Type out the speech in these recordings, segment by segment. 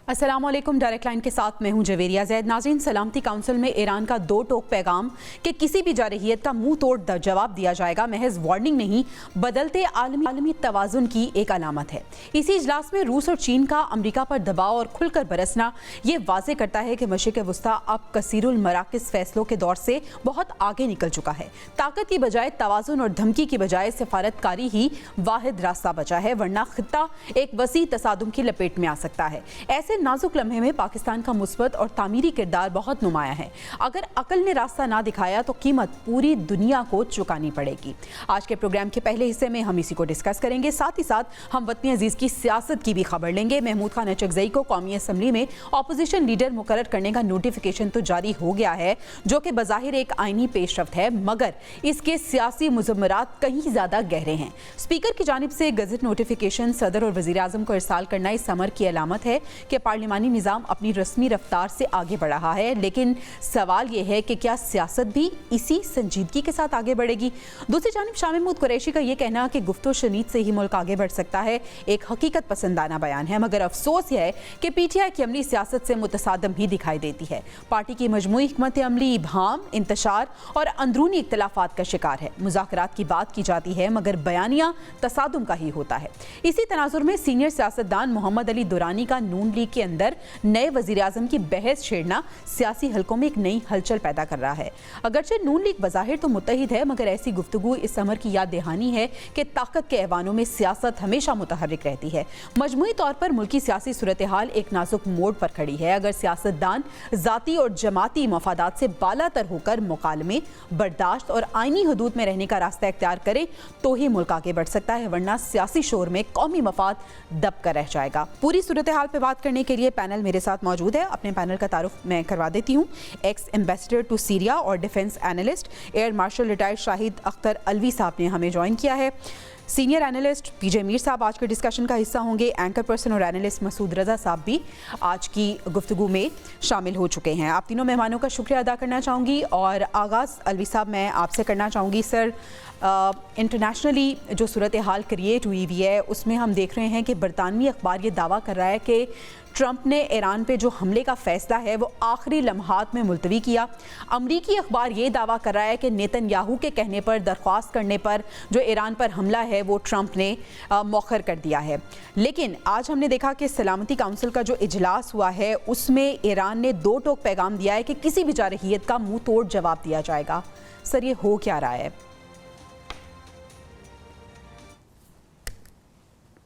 अस्सलामुअलैकुम। Direct line के साथ मैं हूं जवेरिया जैद। नाज़रीन, सलामती काउंसिल में ईरान का दो टोक पैगाम कि किसी भी जारहियत का मुंह तोड़ जवाब दिया जाएगा महज वार्निंग नहीं, बदलते आलमी तवाज़ुन की एक अलामत है। इसी इजलास में रूस और चीन का अमरीका पर दबाव और खुलकर बरसना ये वाज़े करता है कि मशरिक़ वुस्ता अब कसीरुल मराकिज़ फैसलों के दौर से बहुत आगे निकल चुका है। ताकत की बजाय तवाज़ुन और धमकी की बजाय सिफारतकारी ही वाहिद रास्ता बचा है, वरना खित्ता एक वसी तसादुम की लपेट में आ सकता है। ऐसे नाजुक लम्हे में पाकिस्तान का मुस्बत और तामीरी किरदार बहुत नुमाया है। अगर अकल ने रास्ता ना दिखाया तो कीमत पूरी दुनिया को चुकानी पड़ेगी। आज के प्रोग्राम के पहले हिस्से में हम इसी को डिस्कस करेंगे। साथ ही साथ हम वतनी अजीज की सियासत की भी खबर लेंगे। महमूद खान अचकजई को कौमी असम्बली में अपोजिशन लीडर मुकर्रर करने का नोटिफिकेशन तो जारी हो गया है, जो कि बज़ाहिर एक आईनी पेशरफ्त है, मगर इसके सियासी मुज़म्मरात कहीं ज्यादा गहरे हैं। स्पीकर की जानिब से गजट नोटिफिकेशन सदर और वज़ीर आज़म को इरसाल करना इस अमर की अलामत है कि पार्लिमानी निज़ाम अपनी रस्मी रफ्तार से आगे बढ़ रहा है। लेकिन सवाल यह है कि क्या सियासत भी इसी संजीदगी के साथ आगे बढ़ेगी? दूसरी जानिब शाह महमूद कुरैशी का यह कहना कि गुफ्तो शनीद से ही मुल्क आगे बढ़ सकता है एक हकीकत पसंदाना बयान है, मगर अफसोस यह है कि पीटीआई की अमली सियासत से मुतसादम ही दिखाई देती है। पार्टी की मजमूई हिकमत अमली इबहाम, इंतशार और अंदरूनी इख्तलाफात का शिकार है। मुज़ाकरात की बात की जाती है मगर बयानिया तसादुम का ही होता है। इसी तनाजुर में सीनियर सियासतदान मोहम्मद अली दुरानी का नून लीग के अंदर नए वजीर आजम की बहस छेड़ना सियासी हलकों में एक नई हलचल पैदा कर रहा है। अगरचे नून लीग बज़ाहिर तो मुत्तहिद है, मगर ऐसी गुफ्तगू इस अमर की याद दहानी है कि ताकत के ऐवानों में सियासत हमेशा मुतहर्रिक रहती है। मजमूई तौर पर मुल्की सियासी सूरत हाल एक नाजुक मोड़ पर खड़ी है। अगर सियासतदान जाती और जमाती मफादात से बालातर होकर मुकालमे, बर्दाश्त और आईनी हदूद में रहने का रास्ता इख्तियार करे तो ही मुल्क आगे बढ़ सकता है, वरना सियासी शोर में कौमी मफाद दब कर रह जाएगा। पूरी सूरत हाल पर बात करने के लिए पैनल मेरे साथ मौजूद है। अपने पैनल का तारुफ मैं करवा देती हूँ। एक्स एम्बेसडर टू सीरिया और defence analyst air marshal retired Shahid Akhtar Alvi साहब ने हमें ज्वाइन किया है। सीनियर एनालिस्ट पीजे मीर साहब आज के डिस्कशन का हिस्सा होंगे। एंकर पर्सन और एनालिस्ट मसूद रजा साहब भी आज की गुफ्तगू में शामिल हो चुके हैं। आप तीनों मेहमानों का शुक्रिया अदा करना चाहूँगी और आगाज़ अलवी साहब मैं आपसे करना चाहूँगी। सर, इंटरनेशनली जो सूरत हाल क्रिएट हुई हुई है उसमें हम देख रहे हैं कि बरतानवी अखबार ये दावा कर रहा है कि ट्रंप ने ईरान पे जो हमले का फैसला है वो आखिरी लम्हात में मुलतवी किया। अमरीकी अखबार ये दावा कर रहा है कि नेतन्याहू के कहने पर, दरख्वास्त करने पर जो ईरान पर हमला है वो ट्रंप ने मौखर कर दिया है। लेकिन आज हमने देखा कि सलामती काउंसिल का जो इजलास हुआ है उसमें ईरान ने दो टोक पैगाम दिया है कि किसी भी जारहियत का मुंह तोड़ जवाब दिया जाएगा। सर, ये हो क्या रहा है?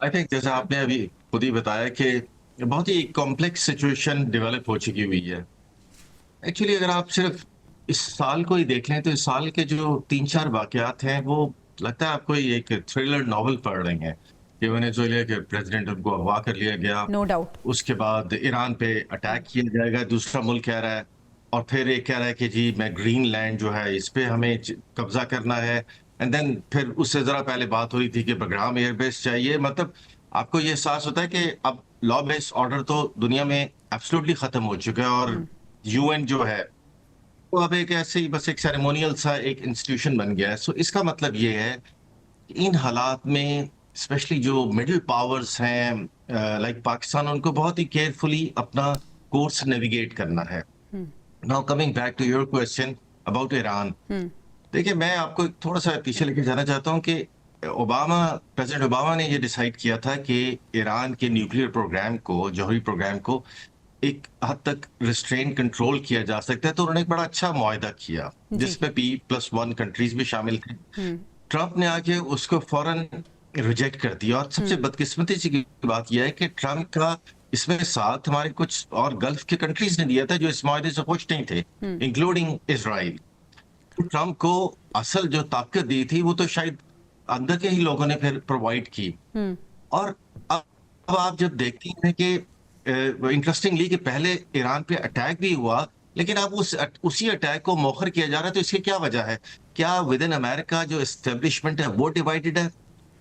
आई थिंक जैसा आपने अभी खुद ही बताया कि बहुत ही कॉम्प्लेक्स सिचुएशन डेवलप हो चुकी हुई है। एक्चुअली अगर आप सिर्फ इस साल को ही देख लें तो इस साल के जो 3-4 वाकयात हैं वो लगता है आपको एक थ्रिलर नॉवल पढ़ रहे हैं कि वेनेजुएला के प्रेसिडेंट उनको अगवा कर लिया गया, नो डाउट। उसके बाद ईरान पे अटैक किया जाएगा, दूसरा मुल्क कह रहा है, और फिर एक कह रहा है कि जी मैं ग्रीनलैंड जो है इस पे हमें कब्जा करना है, एंड देन फिर उससे जरा पहले बात हो रही थी कि बगराम एयरबेस चाहिए। मतलब आपको ये एहसास होता है कि अब लॉ बेस्ड ऑर्डर तो दुनिया में एब्सोल्युटली खत्म हो चुका है और यूएन जो है वो अब एक ऐसे ही बस एक सेरेमोनियल सा एक इंस्टीट्यूशन बन गया है। सो इसका मतलब ये है कि इन हालात में स्पेशली जो मिडिल पावर्स हैं लाइक पाकिस्तान, उनको बहुत ही केयरफुली अपना कोर्स नेविगेट करना है। Now coming back to your question about Iran, देखिए मैं आपको थोड़ा सा पीछे लेके जाना चाहता हूँ कि प्रेसिडेंट ओबामा ने ये डिसाइड किया था कि ईरान के न्यूक्लियर प्रोग्राम को, जौहरी प्रोग्राम को एक हद तक रिस्ट्रेन कंट्रोल किया जा सकता है, तो उन्होंने एक बड़ा अच्छा मुआहदा किया जिसमें P+1 कंट्रीज भी शामिल थे। ट्रंप ने आके उसको फौरन रिजेक्ट कर दिया और सबसे बदकिस्मती की बात यह है कि ट्रंप का इसमें साथ हमारे कुछ और गल्फ के कंट्रीज ने दिया था जो इस मुआहदे से खुश नहीं थे, इंक्लूडिंग इजराइल। ट्रंप को असल जो ताकत दी थी वो तो शायद अंदर के ही लोगों ने फिर प्रोवाइड की। और अब आप जब देखती हैं कि इंटरेस्टिंगली कि पहले ईरान पे अटैक भी हुआ लेकिन अब उसी अटैक को मौखर किया जा रहा है, तो इसकी क्या वजह है? क्या विद इन अमेरिका जो एस्टेब्लिशमेंट है वो डिवाइडेड है?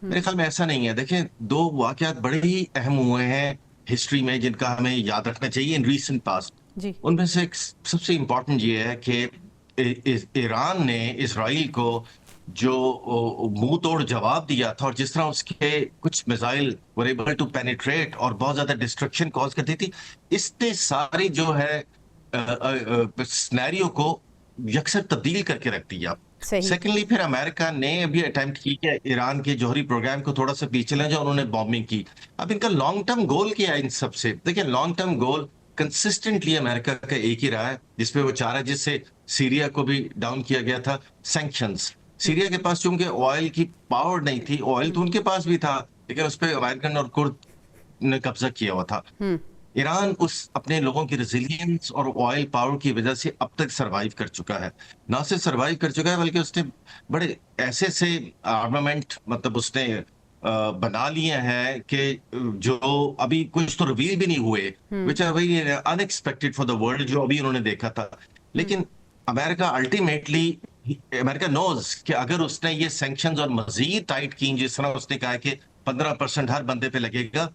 मेरे ख्याल में ऐसा नहीं है। देखें, दो वाकयात बड़े ही अहम हुए हैं हिस्ट्री में जिनका हमें याद रखना चाहिए इन रीसेंट पास्ट। उनमें से एक सबसे इंपॉर्टेंट ये है कि ईरान ने इसराइल को जो मुंह तोड़ जवाब दिया था और जिस तरह उसके कुछ missile were able to penetrate और बहुत ज्यादा डिस्ट्रक्शन कॉज करती थी, इसने सारी जो है सिनेरियो को यकसर तब्दील करके रख दिया। सही। सेकेंडली, फिर अमेरिका ने अभी अटेम्प्ट की कि ईरान के जौहरी प्रोग्राम को थोड़ा सा पीछे ले जाए, उन्होंने बॉम्बिंग की। अब इनका लॉन्ग टर्म गोल क्या है इन सबसे? देखिए, long term goal consistently America का एक ही रहा है, जिसपे वो चाह रहा है, जिससे सीरिया को भी डाउन किया गया था, सैंक्शंस। सीरिया के पास चूंकि ऑयल की पावर नहीं थी, ऑयल तो उनके पास भी था, लेकिन उस पर अमेरिकन और कुर्द ने कब्जा किया हुआ था। ईरान उस अपने लोगों की रेजिलियंस और ऑयल पावर की वजह से अब तक सरवाइव कर चुका है। ना सिर्फ सरवाइव कर चुका है, बल्कि उसने बड़े ऐसे से आर्मामेंट मतलब उसने बना लिए हैं कि जो अभी कुछ तो रिवील भी नहीं हुए, which are very unexpected for the world, जो अभी उन्होंने देखा था। लेकिन अमेरिका अल्टीमेटली, अमेरिका नोज कि अगर उसने ये सैंक्शंस और मजीद टाइट की, जिस तरह उसने कहा कि 15% हर बंदे पे लगेगा,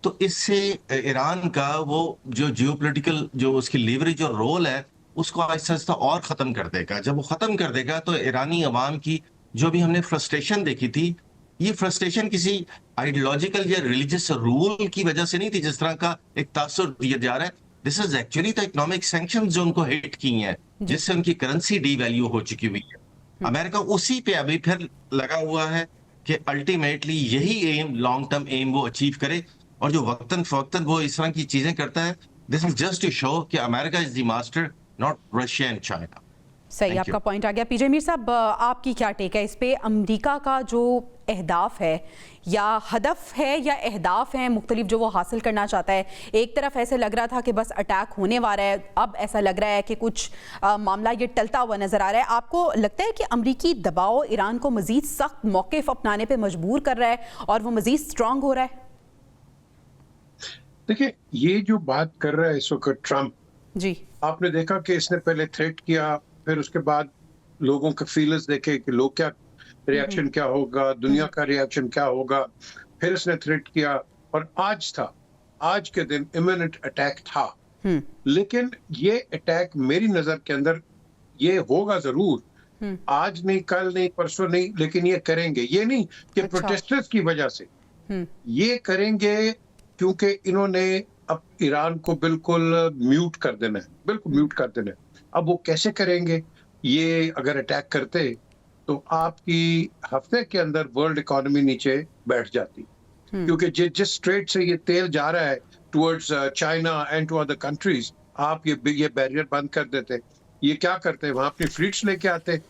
तो इससे ईरान का वो जो जियोपॉलिटिकल जो उसकी लीवरेज और रोल है, उसको आहिस्ता आहिस्ता और खत्म कर देगा। जब वो खत्म कर देगा तो ईरानी अवाम की जो भी हमने फ्रस्ट्रेशन देखी थी, ये फ्रस्ट्रेशन किसी आइडियोलॉजिकल या रिलीजियस रूल की वजह से नहीं थी, जिस तरह का एक तासुर दिया जा रहा है। This is actually the economic sanctions जो उनको हिट की हैं, जिससे उनकी करेंसी डी वैल्यू हो चुकी हुई है। अमेरिका उसी पे अभी फिर लगा हुआ है कि अल्टीमेटली यही एम, लॉन्ग टर्म एम वो अचीव करे, और जो वक्तन फवक्तन वो इस तरह की चीजें करता है, this is just to show कि America is the master, not Russia and China. सही, आपका पॉइंट आ गया। पीजे मीर साहब, आपकी क्या टेक है इस पे? अमेरिका का जो अहदाफ है या हदफ है या अहदाफ हैं मुख्तलिफ जो वो हासिल करना चाहता है, एक तरफ ऐसे लग रहा था कि बस अटैक होने वाला है, अब ऐसा लग रहा है कि कुछ मामला ये टलता हुआ नजर आ रहा है। आपको लगता है कि अमरीकी दबाव ईरान को मजीद सख्त मौक़िफ़ अपनाने पर मजबूर कर रहा है और वो मजीद स्ट्रांग हो रहा है? देखिए, ये जो बात कर रहा है इस वक्त ट्रंप जी, आपने देखा कि इसने पहले थ्रेट किया, फिर उसके बाद लोगों के फीलर्स देखे कि लोग क्या रिएक्शन क्या होगा, दुनिया का रिएक्शन क्या होगा, फिर इसने थ्रेट किया और आज के दिन इमिनेंट अटैक था। लेकिन ये अटैक मेरी नजर के अंदर ये होगा जरूर, आज नहीं, कल नहीं, परसों नहीं, लेकिन ये करेंगे। ये नहीं कि प्रोटेस्टर्स की वजह से ये करेंगे, क्योंकि इन्होंने अब ईरान को बिल्कुल म्यूट कर देना है, बिल्कुल म्यूट कर देना है। अब वो कैसे करेंगे? ये अगर अटैक करते तो आपकी हफ्ते के अंदर वर्ल्ड इकोनॉमी नीचे बैठ जाती, क्योंकि जिस स्ट्रेट से ये तेल जा रहा है towards China and to other countries, आप ये बैरियर बंद कर देते। ये क्या करते? वहां अपनी फ्लीट्स लेके आते।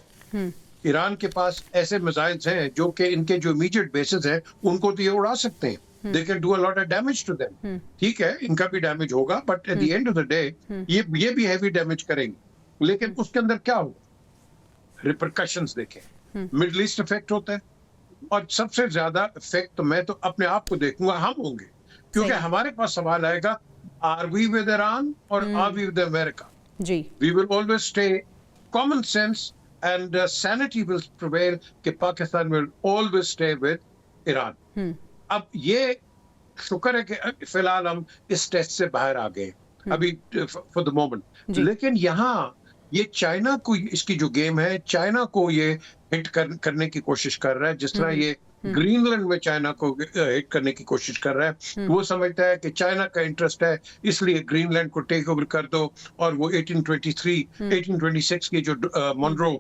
ईरान के पास ऐसे मिसाइल्स हैं जो कि इनके जो इमीडिएट बेसिस हैं उनको तो ये उड़ा सकते हैं। They can do a lot of damage to them. ठीक है, इनका भी डैमेज होगा, but at the end of the day ये भी हैवी डैमेज करेंगे। लेकिन उसके अंदर क्या होगा? रिपरकशंस देखें, मिडिल ईस्ट इफेक्ट होता है, और सबसे ज्यादा इफेक्ट तो मैं तो अपने आप को देखूंगा हम होंगे, क्योंकि हमारे पास सवाल आएगा, आर वी विद ईरान और आर वी विद अमेरिका? जी, we will always stay, common sense and sanity will prevail कि Pakistan will always stay with Iran. अब ये शुक्र है कि फिलहाल हम इस टेस्ट से बाहर आ गए अभी फॉर द मोमेंट। लेकिन यहाँ ये चाइना को, इसकी जो गेम है, चाइना को ये हिट करने की कोशिश कर रहा है, जिस तरह ये ग्रीनलैंड में चाइना को हिट करने की कोशिश कर रहा है। वो समझता है कि चाइना का इंटरेस्ट है, इसलिए ग्रीनलैंड को टेक ओवर कर दो, और वो 1826 की जो मॉनरो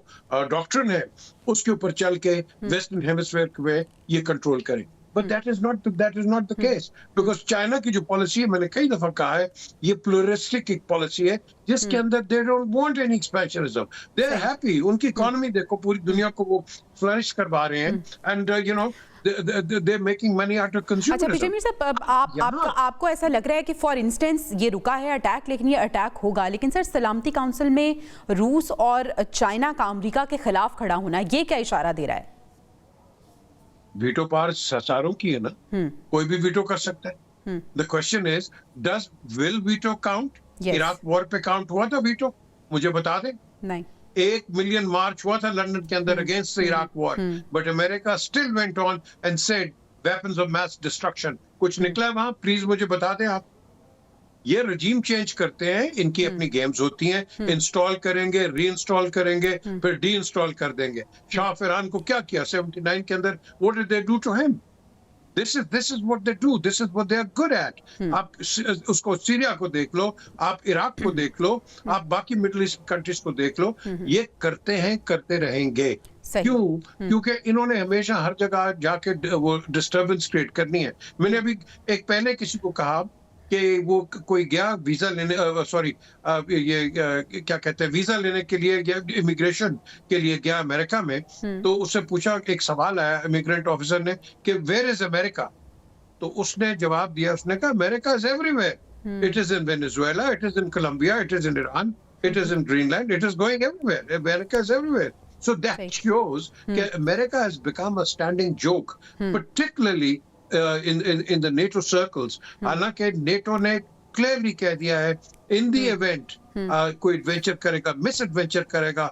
डॉक्ट्रिन है उसके ऊपर चल के वेस्टर्न हेमिस्फीयर में ये कंट्रोल करें। But that is not the case, because China की जो पॉलिसी है, मैंने कई दफा कहा है, ये प्लूरिस्टिक एक पॉलिसी है जिसके अंदर they don't want any expansionism. They are happy. उनकी इकोनॉमी देखो, पूरी दुनिया को वो फ्लरिश करवा रहे हैं, and you know they're making money out of consumerism. अच्छा पीजे मीर साहब, आपको ऐसा लग रहा है कि फॉर इंस्टेंस ये रुका है अटैक, लेकिन ये अटैक होगा, लेकिन सर सलामती काउंसिल में रूस और चाइना का अमेरिका के खिलाफ खड़ा होना, ये क्या इशारा दे रहा है? वीटो पावर हजारों की है ना, कोई भी वीटो कर सकता है। The question is, does will veto count? Iraq war पे काउंट हुआ था वीटो? मुझे बता दें। नहीं। 1 मिलियन मार्च हुआ था लंदन के अंदर against the Iraq war, but America still went on and said weapons of mass destruction. कुछ निकला वहां? प्लीज मुझे बता दें आप। ये रजीम चेंज करते हैं, इनकी अपनी गेम्स होती हैं, इंस्टॉल करेंगे, री इंस्टॉल करेंगे, फिर डी इंस्टॉल कर देंगे। शाह ऑफ ईरान को क्या किया 79 के अंदर? What did they do to him? This is what they do. This is what they are good at. आप उसको सीरिया को देख लो, आप इराक को देख लो, आप बाकी मिडिल ईस्ट कंट्रीज को देख लो, ये करते हैं, करते रहेंगे। क्यों? क्योंकि इन्होंने हमेशा हर जगह जाके वो डिस्टर्बेंस क्रिएट करनी है। मैंने अभी एक पहले किसी को कहा कि वो कोई गया वीजा लेने, सॉरी क्या कहते हैं, वीजा लेने के लिए गया, इमिग्रेशन के लिए गया अमेरिका में, तो उससे पूछा, एक सवाल आया इमिग्रेंट ऑफिसर ने कि वेयर इज अमेरिका? तो उसने जवाब दिया, उसने कहा America is everywhere, it is in Venezuela, it is in Colombia, it is in Iran, it is in Greenland, it is going everywhere, America is everywhere. So that shows that America has become a standing joke, particularly in the NATO circles. हालांकि NATO ने clearly कह दिया है, in the event कोई adventure करेगा, miss adventure करेगा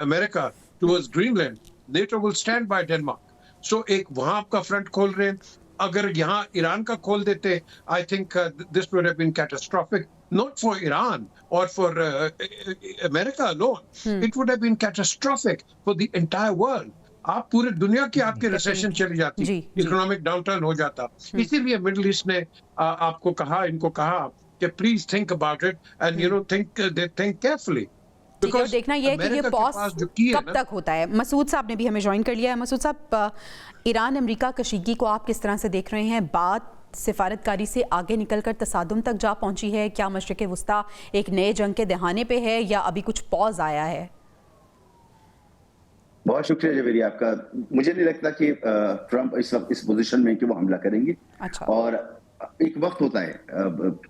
America towards Greenland, NATO will stand by Denmark. So एक वहां आपका फ्रंट खोल रहे हैं, अगर यहाँ ईरान का खोल देते, I think this would have been catastrophic, not for Iran or for America alone. It would have been catastrophic for the entire world. आप पूरे दुनिया की आपकी रिसेशन चली जाती, इकोनॉमिक डाउनटर्न हो जाता। इसीलिए मिडिल ईस्ट ने आपको कहा, इनको कहा कि please think about it and you know think carefully. और देखना यह है कि ये पॉज कब तक होता है। मसूद साहब ने भी हमें ज्वाइन कर लिया है। मसूद साहब, ईरान अमेरिका कशीदगी को आप किस तरह से देख रहे हैं? बात सिफारतकारी से आगे निकलकर तसादुम तक जा पहुंची है? क्या मशरिक वस्ता एक नए जंग के दहाने पे है या अभी कुछ पॉज आया है? बहुत शुक्रिया जवेरी आपका। मुझे नहीं लगता कि ट्रंप इस वक्त इस पोजीशन में कि वो हमला करेंगे। अच्छा। और एक वक्त होता है,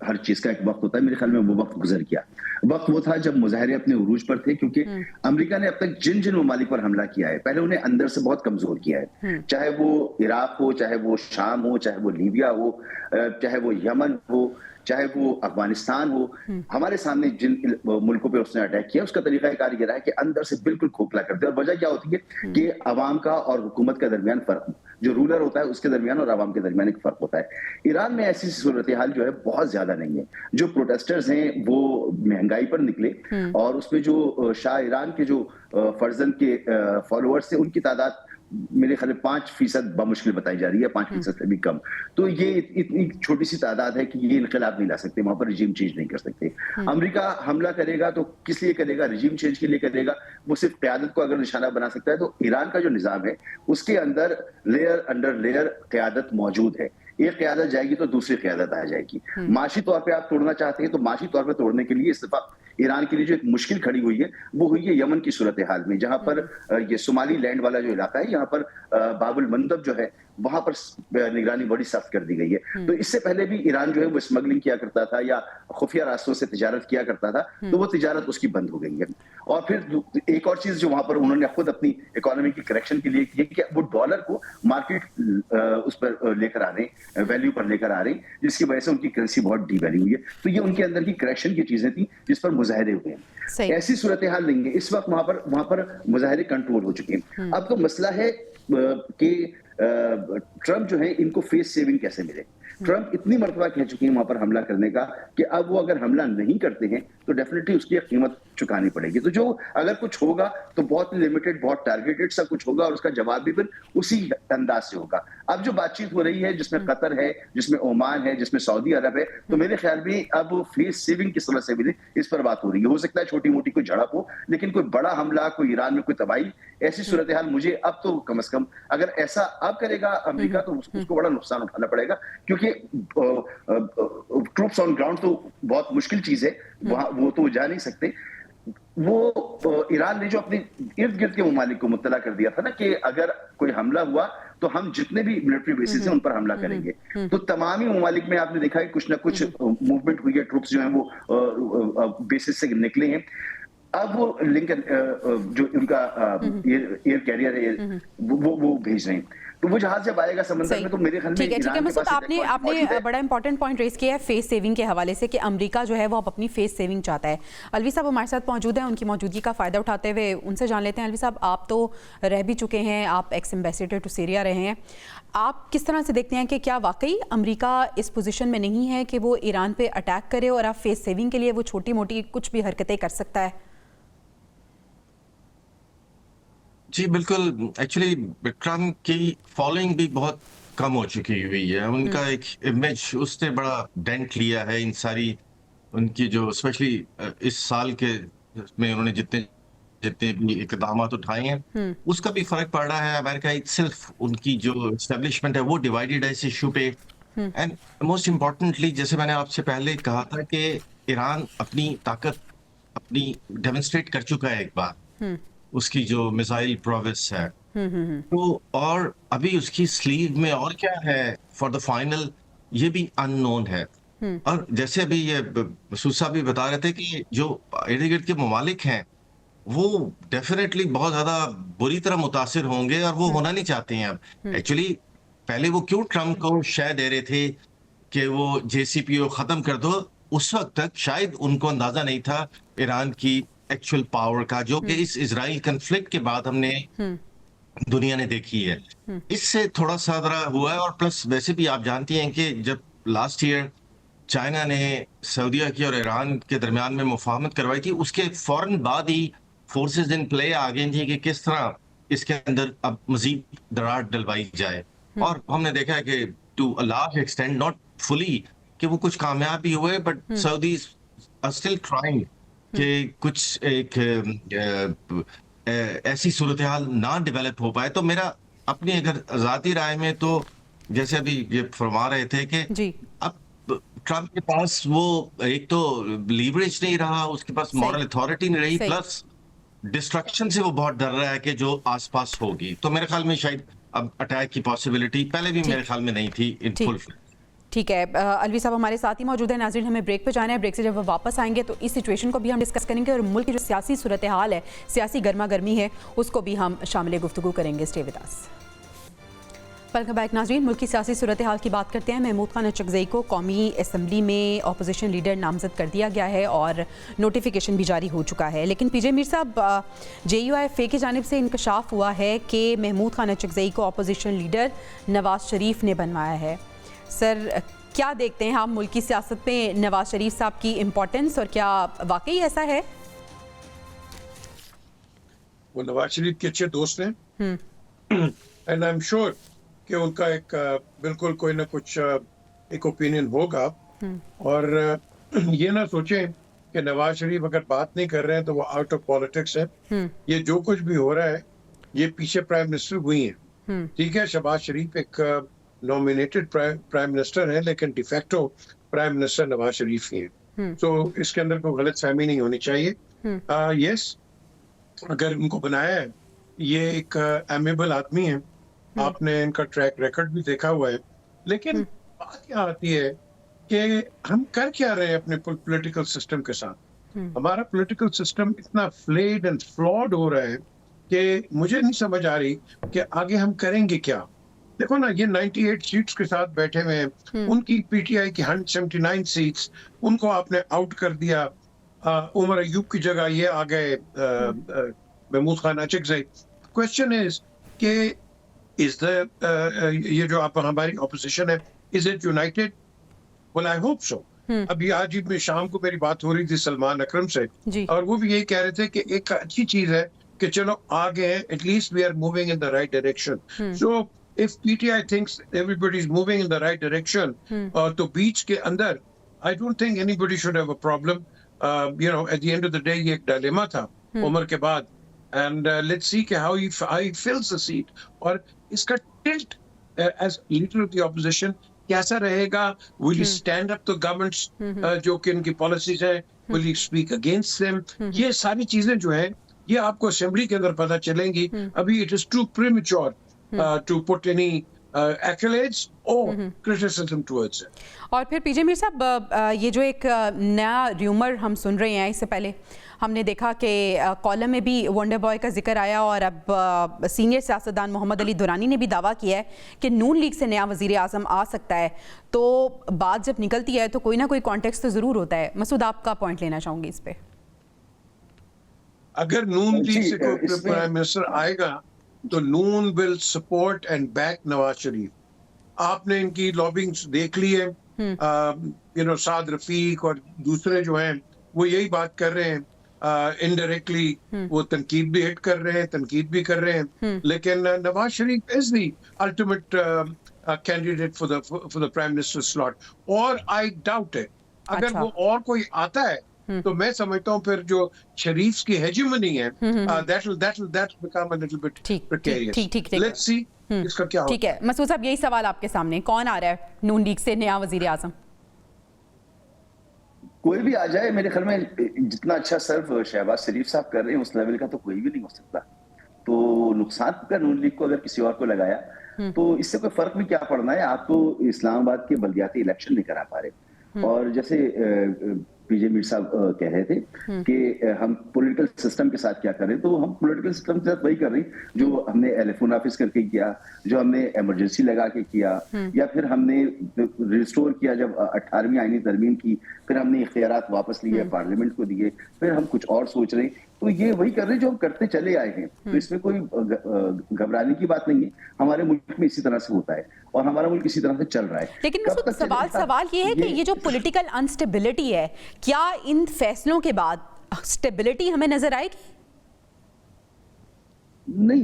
हर चीज का एक वक्त होता है। मेरे ख्याल में वो वक्त गुजर गया। वक्त वो था जब मुजाहरे अपने उरूज पर थे, क्योंकि अमेरिका ने अब तक जिन जिन ममालिक पर हमला किया है, पहले उन्हें अंदर से बहुत कमजोर किया है। चाहे वो इराक हो, चाहे वो शाम हो, चाहे वो लीबिया हो, चाहे वो यमन हो, चाहे वो अफगानिस्तान हो, हमारे सामने जिन मुल्कों पे उसने अटैक किया, उसका तरीका कार ये रहा है कि अंदर से बिल्कुल खोखला कर दे। और वजह क्या होती है कि अवाम का और हुकूमत के दरमियान फर्क, जो रूलर होता है उसके दरमियान और अवाम के दरमियान एक फर्क होता है। ईरान में ऐसी सूरत हाल जो है बहुत ज्यादा नहीं है। जो प्रोटेस्टर्स हैं वो महंगाई पर निकले, और उसमें जो शाह ईरान के जो फर्जन के फॉलोअर्स थे, उनकी तादाद मेरे ख्याल 5% बमुश्किल बताई जा रही है, 5% से भी कम। तो ये इतनी छोटी सी तादाद है कि ये इनकलाब नहीं ला सकते, वहां पर रिजीम चेंज नहीं कर सकते। अमेरिका हमला करेगा तो किस लिए करेगा? रिजीम चेंज के लिए करेगा। वो सिर्फ क़यादत को अगर निशाना बना सकता है, तो ईरान का जो निज़ाम है उसके अंदर लेयर अंडर लेयर क़यादत मौजूद है। एक क़यादत जाएगी तो दूसरी क़यादत आ जाएगी। माशी तौर पर आप तोड़ना चाहते हैं तो माशी तौर पर तोड़ने के लिए इस दफा ईरान के लिए जो एक मुश्किल खड़ी हुई है, वो हुई है यमन की सूरत हाल में, जहां पर ये सोमाली लैंड वाला जो इलाका है, यहाँ पर बाबुल मंदब जो है, वहां पर निगरानी बड़ी सख्त कर दी गई है। तो इससे पहले भी ईरान जो है वो स्मगलिंग किया करता था या खुफिया रास्तों से तिजारत किया करता था, तो वो तिजारत उसकी बंद हो गई है। और फिर एक और चीज जो वहां पर उन्होंने खुद अपनी इकोनॉमी की करेक्शन के लिए की है कि वो डॉलर को मार्केट उस पर लेकर आ रहे हैं, वैल्यू पर लेकर आ रहे हैं, जिसकी वजह से उनकी करेंसी बहुत डीवैल्यू हुई है। तो ये उनके अंदर की करेक्शन की चीजें थी जिस पर मुजाहरे हुए हैं। ऐसी सूरत हाल नहीं है इस वक्त। वहां पर मुजाहरे कंट्रोल हो चुके हैं। अब तो मसला है कि ट्रंप जो है, इनको फेस सेविंग कैसे मिले। ट्रंप इतनी मरतबा कह चुके हैं वहां पर हमला करने का कि अब वो अगर हमला नहीं करते हैं तो डेफिनेटली उसकी कीमत चुकानी पड़ेगी। तो जो अगर कुछ होगा तो बहुत लिमिटेड, बहुत टारगेटेड सा कुछ होगा, और उसका जवाब भी फिर उसी अंदाज से होगा। अब जो बातचीत हो रही है, जिसमें कतर है, जिसमें ओमान है, जिसमें सऊदी अरब है, तो मेरे ख्याल में अब फेस सेविंग किस तरह से मिले, इस पर बात हो रही है। हो सकता है छोटी मोटी कोई झड़प हो, लेकिन कोई बड़ा हमला, कोई ईरान में कोई तबाही, ऐसी सूरत हाल मुझे अब तो कम से कम, अगर ऐसा अब करेगा अमेरिका तो उसको बड़ा नुकसान उठाना पड़ेगा, क्योंकि ट्रूप्स ऑन ग्राउंड तो बहुत मुश्किल चीज है, वहां वो तो जा नहीं सकते। वो ईरान ने जो अपने इर्द गिर्द के ममालिक को मुत्तला कर दिया था ना कि अगर कोई हमला हुआ तो हम जितने भी मिलिट्री बेसिस हैं उन पर हमला करेंगे, तो तमाम ही ममालिक में आपने देखा है कुछ ना कुछ मूवमेंट हुई है, ट्रूप्स जो हैं वो बेसिस से निकले हैं। अब वो लिंकन जो उनका एयर कैरियर है वो भेज रहे हैं। तो वो जहाज जब आएगा समंदर में तो मेरे ख्याल में ठीक है ईरान के मसूद, पास आपने एक आपने मौजूद है। बड़ा इंपॉर्टेंट पॉइंट रेस किया है फेस सेविंग के हवाले से कि अमेरिका जो है वो अब अपनी फेस सेविंग चाहता है। अलवी साहब हमारे साथ मौजूद हैं, उनकी मौजूदगी का फ़ायदा उठाते हुए उनसे जान लेते हैं। अलवी साहब, आप तो रह भी चुके हैं, आप एक्स एम्बेसडर टू सीरिया रहे हैं, आप किस तरह से देखते हैं कि क्या वाकई अमेरिका इस पोजीशन में नहीं है कि वो ईरान पे अटैक करे और अब फेस सेविंग के लिए वो छोटी मोटी कुछ भी हरकतें कर सकता है? जी बिल्कुल, एक्चुअली ट्रम्प की फॉलोइंग भी बहुत कम हो चुकी हुई है। उनका एक इमेज उसने बड़ा डेंट लिया है। इन सारी उनकी जो स्पेशली इस साल के में उन्होंने जितने जितने भी इकदाम उठाए हैं उसका भी फर्क पड़ रहा है। अमेरिका इटसेल्फ, उनकी जो एस्टेब्लिशमेंट है वो डिवाइडेड है इस इशू पे। एंड मोस्ट इम्पोर्टेंटली, जैसे मैंने आपसे पहले कहा था कि ईरान अपनी ताकत अपनी डेमोन्स्ट्रेट कर चुका है एक बार, उसकी जो मिसाइल प्रोविस है। तो और अभी उसकी स्लीव में और क्या है फॉर द फाइनल, ये भी अननोन है। और जैसे अभी ये मसूद साहब भी बता रहे थे कि जो इर्द गिर्द के ममालिक हैं वो डेफिनेटली बहुत ज्यादा बुरी तरह मुतासिर होंगे और वो होना नहीं चाहते हैं। अब एक्चुअली पहले वो क्यों ट्रम्प को शय दे रहे थे कि वो JCPOA खत्म कर दो, उस वक्त तक शायद उनको अंदाजा नहीं था ईरान की एक्चुअल पावर का, जो कि इस इजराइल कन्फ्लिक्ट के बाद हमने दुनिया ने देखी है। इससे थोड़ा सा जरा हुआ है। और प्लस वैसे भी आप जानती हैं कि जब लास्ट ईयर चाइना ने सऊदीया की और ईरान के दरमियान में मुफाहमत करवाई थी, उसके फौरन बाद ही फोर्सेस इन प्ले आ गई थी कि किस तरह इसके अंदर अब मजीद दरार डलवाई जाए। और हमने देखा है कि to a large extent, not fully, कि वो कुछ कामयाब भी हुए, but Saudi are still trying कि कुछ एक ऐसी सूरत हाल ना डेवलप हो पाए। तो मेरा अपनी अगर आजादी राय में, तो जैसे अभी ये फरमा रहे थे कि जी, अब ट्रम्प के पास वो एक तो लीवरेज नहीं रहा, उसके पास मॉरल अथॉरिटी नहीं रही, सही। प्लस डिस्ट्रक्शन से वो बहुत डर रहा है कि जो आसपास होगी। तो मेरे ख्याल में शायद अब अटैक की पॉसिबिलिटी पहले भी मेरे ख्याल में नहीं थी इन फुल। ठीक है, अलवी साहब हमारे साथ ही मौजूद है। नाज़रीन, हमें ब्रेक पे जाना है। ब्रेक से जब वो वापस आएंगे तो इस सिचुएशन को भी हम डिस्कस करेंगे और मुल्क की जो सियासी सूरत हाल है, सियासी गर्मा गर्मी है, उसको भी हम शामिल गुफ्तगू करेंगे। Stay with us. Welcome back नाज़रीन, मुल्क की सियासी सूरत हाल की बात करते हैं। महमूद खान अचकज़ई को कौमी असम्बली में अपोजिशन लीडर नामजद कर दिया गया है और नोटिफिकेशन भी जारी हो चुका है। लेकिन पीजे मीर साहब, JUIFA की जानिब से इंकशाफ हुआ है कि महमूद खान अचकज़ई को अपोजिशन लीडर नवाज शरीफ ने बनवाया है। सर, क्या देखते हैं आप मुल्क की सियासत में नवाज शरीफ साहब की इम्पोर्टेंस, और क्या वाकई ऐसा है? वो नवाज शरीफ के अच्छे दोस्त हैं एंड आई एम श्योर कि उनका एक बिल्कुल कोई ना कुछ एक ओपिनियन होगा। और ये ना सोचें कि नवाज शरीफ अगर बात नहीं कर रहे हैं तो वो आउट ऑफ पॉलिटिक्स है। ये जो कुछ भी हो रहा है ये पीछे प्राइम मिनिस्टर हुई है, ठीक है। शहबाज शरीफ एक नॉमिनेटेड प्राइम मिनिस्टर है, लेकिन de facto prime minister Nawaz Sharif ही है। तो इसके अंदर कोई गलत फहमी नहीं होनी चाहिए। यस, अगर उनको बनाया है, ये एक एमेबल आदमी है, आपने इनका ट्रैक रिकॉर्ड भी देखा हुआ है। लेकिन बात क्या आती है कि हम कर क्या रहे हैं अपने पॉलिटिकल सिस्टम के साथ। हमारा पॉलिटिकल सिस्टम इतना फ्लेड एंड फ्लॉड हो रहा है कि मुझे नहीं समझ आ रही कि आगे हम करेंगे क्या। देखो ना, ये 98 सीट्स के साथ बैठे हुए हैं, उनकी PTI की 179 सीट्स, उनको आपने आउट कर दिया। उमर अयूब की जगह ये आ गए महमूद खान अचकज़ई। क्वेश्चन इज कि इज द ये जो आप हमारी ऑपोजिशन है, is it United? Well, I hope so. अभी आज ही में शाम को मेरी बात हो रही थी सलमान अकरम से, और वो भी यही कह रहे थे कि एक अच्छी चीज है कि चलो आगे हैं, at least we are moving in the right direction. So if PTI thinks everybody is moving in the right direction, तो बीच के अंदर I don't think anybody should have a problem. You know, at the end of the day, ये एक dilemma था उमर के बाद, and let's see how he fills the seat. और इसका tilt as leader of the opposition कैसा रहेगा? Will he stand up to governments जो कि इनकी policies है? Will he speak against them? ये सारी चीजें जो है ये आपको असेंबली के अंदर पता चलेंगी। अभी it is too premature to put any accolades or criticism towards it. और फिर पीजे मीर साहब, ये जो एक नया र्यूमर हम सुन रहे हैं, इससे पहले हमने देखा कि कॉलम में भी वंडर बॉय का जिक्र आया और अब सीनियर सियासतदान मोहम्मद अली दुरानी ने भी दावा किया है कि नून लीग से नया वजीर आज़म आ सकता है। तो बात जब निकलती है तो कोई ना कोई कॉन्टेक्स्ट तो ज़रूर होता है। मसूद, आपका पॉइंट लेना चाहूँगी इस पर। अगर नून लीग से कोई प्राइम मिनिस्टर आएगा तो none will support and back Nawaz Sharif. आपने इनकी लॉबिंग देख ली है, साद रफीक और दूसरे जो हैं वो यही बात कर रहे हैं। इनडायरेक्टली वो तनकीद भी हिट कर रहे हैं, तनकीद भी कर रहे हैं, लेकिन Nawaz Sharif is the ultimate candidate for the prime minister slot. और आई डाउट इट, अगर वो और कोई आता है तो मैं समझता हूँ फिर जो शरीफ की हेजेमनी है that will become a little bit precarious. ठीक। Let's see इसका क्या होता है। ठीक है मसूद साहब, यही सवाल आपके सामने, कौन आ रहा है नून लीग से नया वजीर आज़म? कोई भी आ जाए, मेरे ख्याल में जितना अच्छा सर्व शहबाज शरीफ साहब कर रहे हैं उस लेवल का तो कोई भी नहीं हो सकता। तो नुकसान का नून लीग को अगर किसी और को लगाया तो इससे कोई फर्क भी क्या पड़ना है। आप तो इस्लामाबाद के बल्दियाती इलेक्शन नहीं करा पा रहे। और जैसे पीजे मीर साहब कह रहे थे कि हम पॉलिटिकल सिस्टम के साथ क्या करें, तो हम पॉलिटिकल सिस्टम के साथ वही कर रहे हैं जो हमने टेलीफोन ऑफिस करके किया, जो हमने इमरजेंसी लगा के किया, या फिर हमने रिस्टोर किया जब 18वीं आईनी तरमीम की, फिर हमने इख्तियारात वापस लिए, पार्लियामेंट को दिए, फिर हम कुछ और सोच रहे हैं। तो ये वही कर रहे हैं जो हम करते चले आए हैं। तो इसमें कोई घबराने की बात नहीं है। हमारे मुल्क में इसी तरह से होता है और हमारा मुल्क इसी तरह से चल रहा है। लेकिन सवाल ये है कि ये जो पॉलिटिकल अनस्टेबिलिटी है, क्या इन फैसलों के बाद स्टेबिलिटी हमें नजर आएगी? नहीं,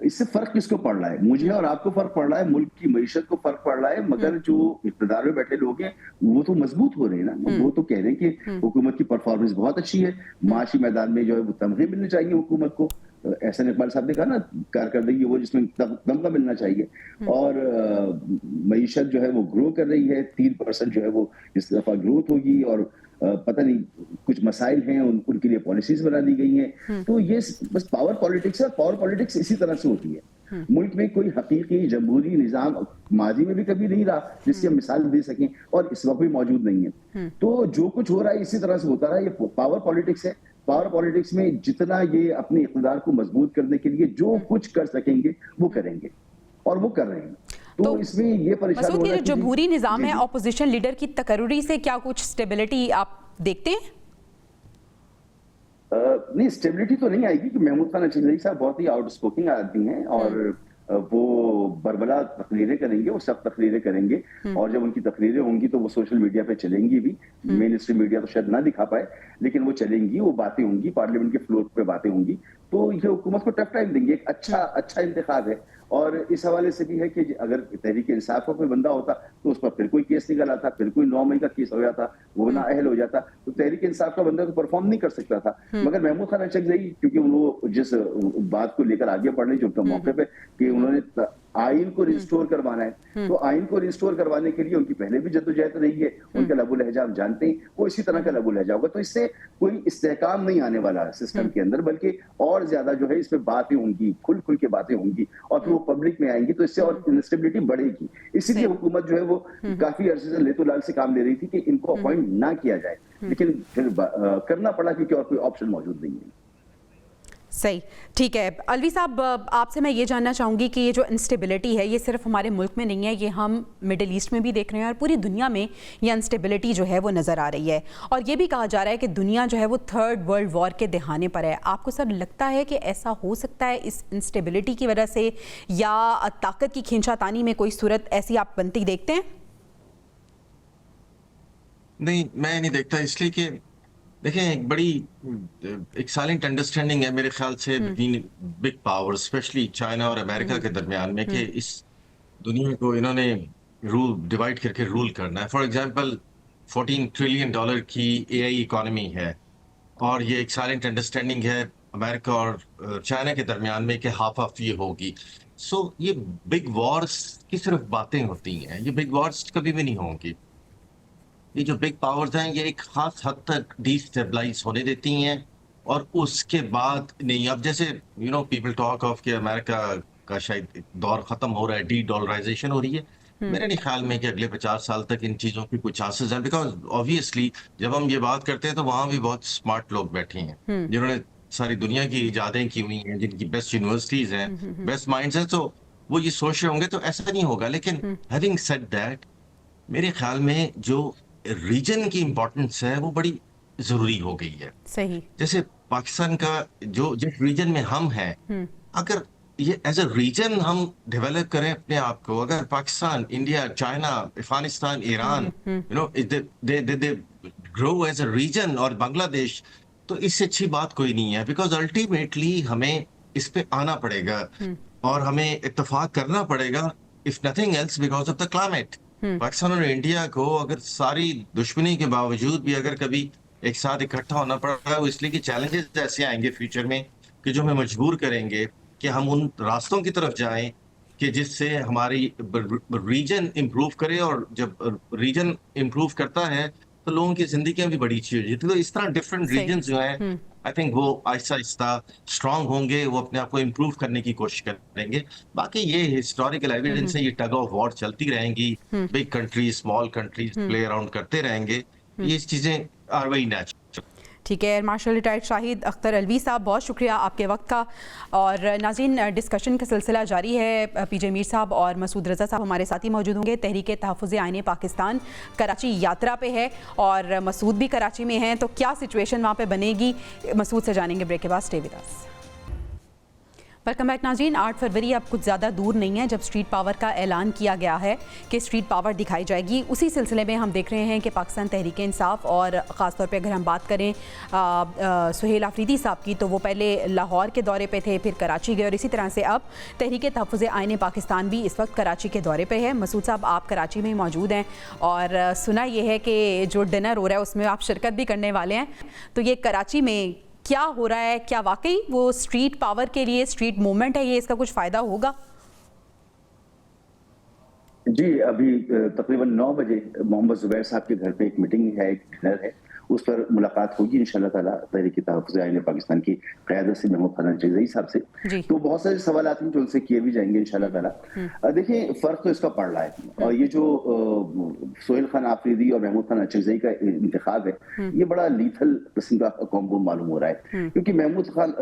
इससे फर्क किसको पड़ रहा है? मुझे और आपको फर्क पड़ रहा है, मुल्क की मईशत को फर्क पड़ रहा है, मगर जो इक़्तिदार में बैठे लोग हैं वो तो मजबूत हो रहे हैं ना। वो तो कह रहे हैं कि हुकूमत की परफॉर्मेंस बहुत अच्छी है, माशी मैदान में जो है वो तमगे मिलने चाहिए हुकूमत को। एहसन इकबाल साहब ने कहा ना, कारकर्दगी वो जिसमें तमगा मिलना चाहिए। और मईशत जो है वो ग्रो कर रही है, 3% जो है वो इस दफा ग्रोथ होगी, और पता नहीं कुछ मसाइल हैं उनके लिए पॉलिसीज बना दी गई हैं। तो ये बस पावर पॉलिटिक्स है। पावर पॉलिटिक्स इसी तरह से होती है। मुल्क में कोई हकीकी जमहूरी निजाम माजी में भी कभी नहीं रहा जिसकी हम मिसाल दे सकें, और इस वक्त भी मौजूद नहीं है। तो जो कुछ हो रहा है इसी तरह से होता रहा। ये पावर पॉलिटिक्स है। पावर पॉलिटिक्स में जितना ये अपने इक़्तिदार को मजबूत करने के लिए जो कुछ कर सकेंगे वो करेंगे, और वो कर रहे हैं। तो इसमें ये परेशानी मसूद, ये जो जमहूरी निजाम है, ऑपोजिशन लीडर की तकर्रुरी से क्या कुछ स्टेबिलिटी आप देखते हैं? नहीं, स्टेबिलिटी तो नहीं आएगी कि महमूद खान अचंजई साहब बहुत ही आउटस्पोकिंग आदमी हैं, और वो बरबला तकरीरें करेंगे, वो सब तकरीरें करेंगे, और जब उनकी तकरीरें होंगी तो वो सोशल मीडिया पे चलेंगी भी। मेन स्ट्रीम मीडिया तो शायद ना दिखा पाए, लेकिन वो चलेंगी, वो बातें होंगी, पार्लियामेंट के फ्लोर पे बातें होंगी। तो ये हुकूमत को टफ टाइम देंगे। एक अच्छा इंतखाब है। और इस हवाले से भी है कि अगर तहरीक इंसाफ का कोई बंदा होता तो उस पर फिर कोई केस निकल आता, फिर कोई 9 मई का केस हो जाता, वो ना अहल हो जाता, तो तहरीक इंसाफ का बंदा तो परफॉर्म नहीं कर सकता था। मगर महमूद खान अचंजई, क्योंकि वो जिस बात को लेकर आगे बढ़ रहे, जो उनका मौके पे कि उन्होंने आइन को रिस्टोर करवाना है, तो आइन को रिस्टोर करवाने के लिए उनकी पहले भी जद्दोजहद रही है। उनका लबो लहजा हम जानते हैं, वो इसी तरह का लबो लहजा होगा। तो इससे कोई इस्तेहकाम नहीं आने वाला सिस्टम के अंदर, बल्कि और ज्यादा जो है इसमें बातें होंगी, खुल के बातें होंगी, और फिर वो पब्लिक में आएंगी, तो इससे और इंस्टेबिलिटी बढ़ेगी। इसीलिए हुकूमत जो है वो काफी अरसे से लेतोलाल से काम ले रही थी कि इनको अपॉइंट ना किया जाए, लेकिन फिर करना पड़ा क्योंकि और कोई ऑप्शन मौजूद नहीं है। सही, ठीक है। अलवी साहब, आपसे मैं ये जानना चाहूँगी कि ये जो इंस्टेबिलिटी है, ये सिर्फ हमारे मुल्क में नहीं है, ये हम मिडिल ईस्ट में भी देख रहे हैं, और पूरी दुनिया में ये इंस्टेबिलिटी जो है वो नज़र आ रही है। और ये भी कहा जा रहा है कि दुनिया जो है वो 3rd वर्ल्ड वॉर के दहाने पर है। आपको सर लगता है कि ऐसा हो सकता है इस इंस्टेबिलिटी की वजह से, या ताकत की खींचातानी में कोई सूरत ऐसी आप बनती देखते हैं? नहीं, मैं नहीं देखता, इसलिए कि देखें, एक साइलेंट अंडरस्टैंडिंग है मेरे ख्याल से between big power, specially China और अमेरिका के दरमियान में, कि इस दुनिया को इन्होंने डिवाइड करके रूल करना है। फॉर एग्जांपल, $14 ट्रिलियन की AI इकोनॉमी है, और ये एक साइलेंट अंडरस्टैंडिंग है अमेरिका और चाइना के दरमियान में कि हाफ ऑफ ये होगी। सो ये बिग वॉर्स की सिर्फ बातें होती हैं, ये बिग वॉर्स कभी भी नहीं होंगी। ये जो बिग पावर्स हैं ये एक खास हद तक डिस्टेबलाइज होने देती हैं, और उसके बाद नहीं। अब जैसे पीपल टॉक ऑफ कि अमेरिका का शायद दौर खत्म हो रहा है, डी डॉलराइजेशन हो रही है। मेरे नहीं ख्याल में कि अगले 50 साल तक इन चीजों की कोई चांसेस हैं, बिकॉज ऑब्वियसली जब हम ये बात करते हैं तो वहां भी बहुत स्मार्ट लोग बैठे हैं जिन्होंने सारी दुनिया की इजादें की हुई हैं, जिनकी बेस्ट यूनिवर्सिटीज हैं, बेस्ट माइंड्स हैं, तो वो ये सोच रहे होंगे, तो ऐसा नहीं होगा। लेकिन हैविंग सेड दैट, मेरे ख्याल में जो रीजन की इंपॉर्टेंस है वो बड़ी जरूरी हो गई है। सही। जैसे पाकिस्तान का जो जिस रीजन में हम हैं, अगर ये एज अ रीजन हम डेवलप करें अपने आप को, अगर Pakistan, India, China, Afghanistan, Iran, you know, they grow as a region, और बांग्लादेश, तो इससे अच्छी बात कोई नहीं है। बिकॉज अल्टीमेटली हमें इस पे आना पड़ेगा और हमें इत्तेफाक करना पड़ेगा, if nothing else because of the climate. Pakistan और इंडिया को अगर सारी दुश्मनी के बावजूद भी अगर कभी एक साथ इकट्ठा होना पड़ रहा है, वो इसलिए कि चैलेंजेस ऐसे आएंगे फ्यूचर में कि जो हमें मजबूर करेंगे कि हम उन रास्तों की तरफ जाएं कि जिससे हमारी रीजन इंप्रूव करे, और जब रीजन इंप्रूव करता है तो लोगों की जिंदगियां भी बड़ी अच्छी हो जाती है। तो इस तरह डिफरेंट रीजन जो हैं, आई थिंक वो आहिस्ता आहिस्ता स्ट्रांग होंगे, वो अपने आप को इम्प्रूव करने की कोशिश करेंगे। बाकी ये हिस्टोरिकल एविडेंस है, ये टग ऑफ वॉर चलती रहेंगी, big countries small countries play around करते रहेंगे, ये चीजें आर वेरी नेचुरल। ठीक है, air marshal retired Shahid Akhtar Alvi साहब, बहुत शुक्रिया आपके वक्त का। और नाज़रीन, डिस्कशन का सिलसिला जारी है। पीजे मीर साहब और मसूद रज़ा साहब हमारे साथ ही मौजूद होंगे। तहरीक तहफ़्फ़ुज़ आईन पाकिस्तान कराची यात्रा पे है और मसूद भी कराची में हैं, तो क्या सिचुएशन वहाँ पे बनेगी, मसूद से जानेंगे ब्रेक के बाद। Stay with us. Welcome back नाज़रीन। 8 फरवरी अब कुछ ज़्यादा दूर नहीं है जब स्ट्रीट पावर का ऐलान किया गया है कि स्ट्रीट पावर दिखाई जाएगी। उसी सिलसिले में हम देख रहे हैं कि पाकिस्तान तहरीक इंसाफ, और ख़ासतौर पे अगर हम बात करें सुहेल आफरीदी साहब की, तो वो पहले लाहौर के दौरे पे थे, फिर कराची गए, और इसी तरह से अब तहरीक तहफ़्फ़ुज़ आईन पाकिस्तान भी इस वक्त कराची के दौरे पर है। मसूद साहब, आप कराची में मौजूद हैं और सुना ये है कि जो डिनर हो रहा है उसमें आप शिरकत भी करने वाले हैं, तो ये कराची में क्या हो रहा है? क्या वाकई वो स्ट्रीट पावर के लिए स्ट्रीट मूवमेंट है, ये इसका कुछ फायदा होगा? जी, अभी तकरीबन 9 बजे मोहम्मद जुबैर साहब के घर पे एक मीटिंग है, एक डिनर है, उस पर मुलाकात होगी इंशाल्लाह ताला तहरीक तहफ़्फ़ुज़ आईन पाकिस्तान की क़यादत से महमूद खान अचकज़ई साहब से। तो बहुत सारे सवाल हैं जो उनसे किए भी जाएंगे इंशाल्लाह ताला। देखिए, फ़र्क तो इसका पड़ रहा है, और ये जो सुहेल खान आफरीदी और महमूद खान अचकज़ई का इंतखाब है, ये बड़ा लीथल किस्म का कॉम्बो मालूम हो रहा है, क्योंकि महमूद खान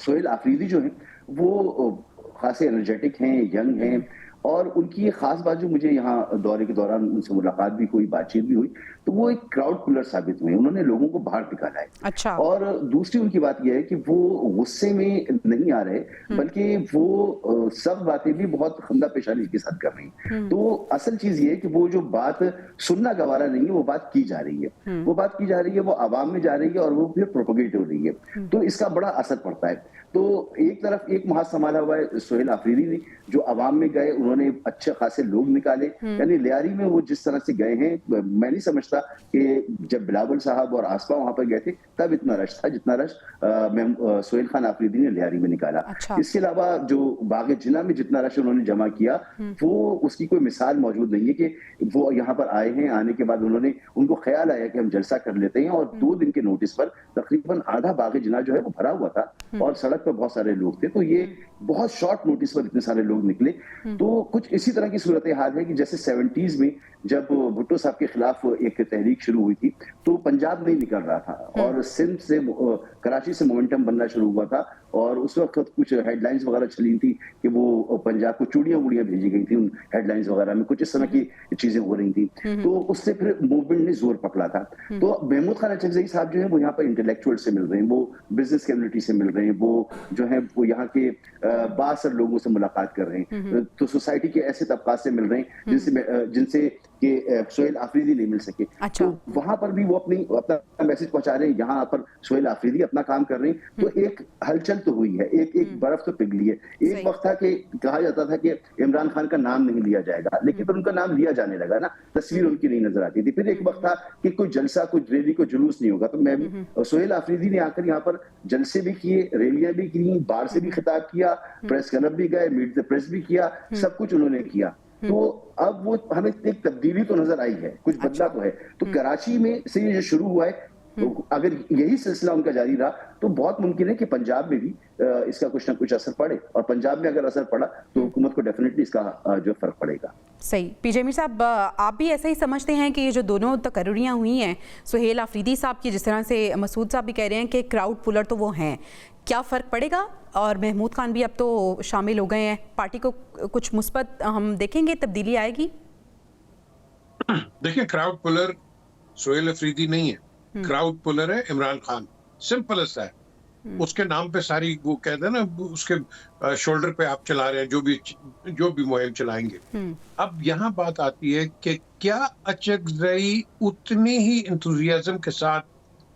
सुहेल आफरीदी जो है वो खासे एनर्जेटिक हैं, यंग हैं, और उनकी ये खास बात जो मुझे यहाँ दौरे के दौरान उनसे मुलाकात भी हुई, बातचीत भी हुई, तो वो एक क्राउड पुलर साबित हुए। उन्होंने लोगों को बाहर निकाला है। अच्छा। और दूसरी उनकी बात यह है कि वो गुस्से में नहीं आ रहे, बल्कि वो सब बातें भी बहुत खंदा पेशानी के साथ कर रही हैं। तो असल चीज ये है कि वो जो बात सुनना गवारा नहीं है, वो बात की जा रही है, वो बात की जा रही है, वो आवाम में जा रही है, और वो फिर प्रोपोगेट हो रही है, तो इसका बड़ा असर पड़ता है। तो एक तरफ एक महाज संभाला हुआ है सुहेल आफरीदी ने, जो आवाम में गए, उन्होंने अच्छे खासे लोग निकाले, यानी लियारी में वो जिस तरह से गए हैं, मैं नहीं समझता कि जब बिलावल साहब और आसपा वहां पर गए थे तब इतना रश था जितना रश सुहेल खान आफरीदी ने लियारी में निकाला। अच्छा। इसके अलावा जो बाग जिना में जितना रश उन्होंने जमा किया, वो उसकी कोई मिसाल मौजूद नहीं है कि वो यहाँ पर आए हैं, आने के बाद उनको ख्याल आया कि हम जलसा कर लेते हैं, और 2 दिन के नोटिस पर तकरीबन आधा बाग जिना जो है वो भरा हुआ था, और सड़क पर बहुत सारे लोग थे। तो ये बहुत शॉर्ट नोटिस पर इतने सारे लोग निकले। तो कुछ इसी तरह की सूरत हाल है कि जैसे 70s में जब भुट्टो साहब के खिलाफ एक तहरीक शुरू हुई थी, तो पंजाब नहीं निकल रहा था, और सिंध से कराची से मोमेंटम बनना शुरू हुआ था, और उस वक्त कुछ हेडलाइंस वगैरह चली थी कि वो पंजाब को चूड़ियां भेजी गई थी उन हेडलाइंस वगैरह में, कुछ इस तरह की चीजें हो रही थी। तो उससे फिर मूवमेंट ने जोर पकड़ा था। तो महमूद खान अचकज़ई साहब जो है वो यहाँ पर इंटेलेक्चुअल से मिल रहे हैं, वो बिजनेस कम्युनिटी से मिल रहे हैं, वो जो है वो यहाँ के बासर लोगों से मुलाकात कर रहे हैं, तो सोसाइटी के ऐसे तबका से मिल रहे हैं जिनसे कि सुहेल आफरीदी नहीं मिल सके। अच्छा। तो वहां पर भी वो अपना मैसेज पहुंचा रहे हैं, यहाँ पर सुहेल आफरीदी अपना काम कर रहे हैं। तो एक हलचल तो हुई है, एक बर्फ तो पिघली है। एक वक्त था कि कहा जाता था कि इमरान खान का नाम नहीं लिया जाएगा, लेकिन फिर उनका नाम लिया जाने लगा ना, तस्वीर उनकी नहीं नजर आती थी। फिर एक वक्त था कि कोई जलसा, कोई रैली, कोई जुलूस नहीं होगा। तो मैं भी सुहेल आफरीदी ने आकर यहाँ पर जलसे भी किए, रैलियां भी की, बाहर से भी खिताब किया, प्रेस क्लब भी गए, मीट द प्रेस भी किया, सब कुछ उन्होंने किया। तो अब वो हमें एक तब्दीली तो नजर आई है, कुछ बदला तो है। तो कराची में से ये जो शुरू हुआ है, अगर यही सिलसिला उनका जारी रहा तो बहुत मुमकिन है कि पंजाब में भी इसका कुछ ना कुछ असर पड़े, और पंजाब में अगर असर पड़ा तो हुकूमत को डेफिनेटली इसका जो फर्क पड़ेगा। सही। पीजे मीर साहब, आप भी ऐसे ही समझते हैं कि ये जो दोनों तकर्रियाँ हुई हैं सुहेल अफरीदी साहब की, जिस तरह से मसूद साहब भी कह रहे हैं कि क्राउड पुलर तो वो हैं, क्या फ़र्क पड़ेगा? और महमूद खान भी अब तो शामिल हो गए हैं, पार्टी को कुछ मुस्बत हम देखेंगे, तब्दीली आएगी? देखिए, क्राउड पुलर सुहेल अफरीदी नहीं है, क्राउड पुलर है Imran Khan. Simple as that. उसके नाम पे सारी वो कहते हैं ना, उसके शोल्डर पे आप चला रहे हैं जो भी मुहिम चलाएंगे। अब यहाँ बात आती है कि क्या अचकजई उतनी ही इंथुजियाज्म के साथ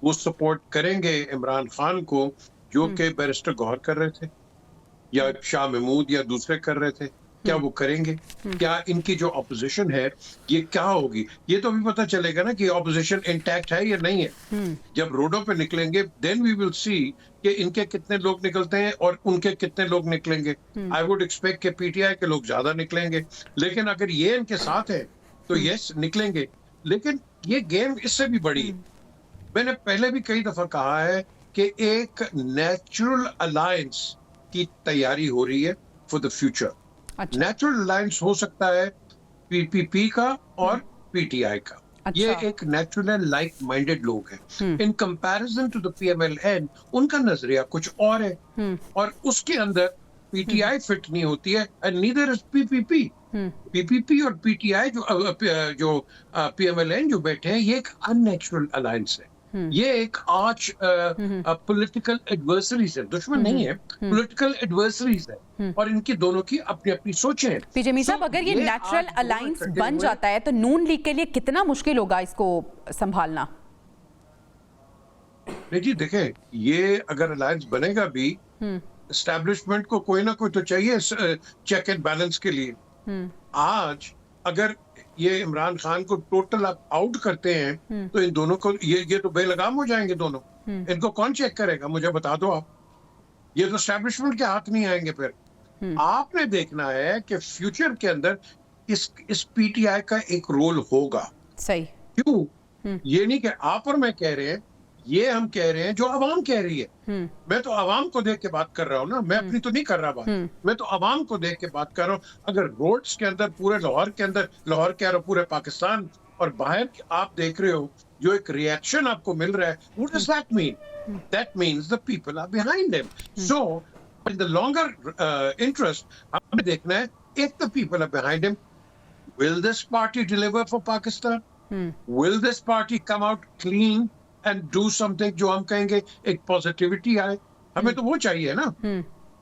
वो सपोर्ट करेंगे इमरान खान को जो कि बैरिस्टर गौहर कर रहे थे या शाह महमूद या दूसरे कर रहे थे? क्या वो करेंगे? क्या इनकी जो ऑपोजिशन है ये क्या होगी? ये तो अभी पता चलेगा ना कि ऑपोजिशन इंटैक्ट है या नहीं है। जब रोडों पे निकलेंगे देन वी विल सी कि इनके कितने लोग निकलते हैं और उनके कितने लोग निकलेंगे। आई वुड एक्सपेक्ट कि पीटीआई के लोग ज्यादा निकलेंगे, लेकिन अगर ये इनके साथ है तो यस निकलेंगे। लेकिन ये गेम इससे भी बड़ी है। मैंने पहले भी कई दफा कहा है कि एक नेचुरल अलायंस की तैयारी हो रही है for the future. Natural alliance हो सकता है पीपीपी का और पीटीआई का। ये एक नेचुरल लाइक माइंडेड लोग हैं। In comparison to the PMLN उनका नजरिया कुछ और है, और उसके अंदर पीटीआई फिट नहीं होती है, and neither is PPP. PPP और पीटीआई जो पीएमएलएन जो बैठे हैं, ये एक अननेचुरल अलायंस है। ये एक आर्च पॉलिटिकल एडवर्सरीज है, दुश्मन नहीं है, पॉलिटिकल एडवर्सरीज है, और इनकी दोनों की अपनी अपनी सोचें हैं। पीजे मीर साहब, अगर ये नेचुरल अलायंस बन जाता है तो नून लीग के लिए कितना मुश्किल होगा इसको संभालना? नहीं जी, देखें, ये अगर अलायंस बनेगा भी, एस्टैब्लिशमेंट को कोई ना कोई तो चाहिए चेक एंड बैलेंस के लिए। आज अगर ये इमरान खान को टोटल आप आउट करते हैं तो इन दोनों को ये तो बेलगाम हो जाएंगे दोनों। इनको कौन चेक करेगा? मुझे बता दो आप। ये तो एस्टैब्लिशमेंट के हाथ नहीं आएंगे। फिर आपने देखना है कि फ्यूचर के अंदर इस पीटीआई का एक रोल होगा। सही। क्यों? ये नहीं कि आप और मैं कह रहे हैं, ये हम कह रहे हैं जो आवाम कह रही है। मैं तो आवाम को देख के बात कर रहा हूँ ना, मैं अपनी तो नहीं कर रहा बात। मैं तो आवाम को देख के बात कर रहा हूँ। अगर रोड्स के अंदर, पूरे लाहौर के अंदर, लाहौर कह रहा हूँ, पूरे पाकिस्तान और बाहर आप देख रहे हो जो एक रिएक्शन आपको मिल रहा है, what does that mean? That means the people are behind him. So in the longer interest हमें देखना है, if the people are behind him, will this party deliver for Pakistan? Will this party come out clean and do something जो हम कहेंगे एक positivity आए? हमें तो वो चाहिए ना।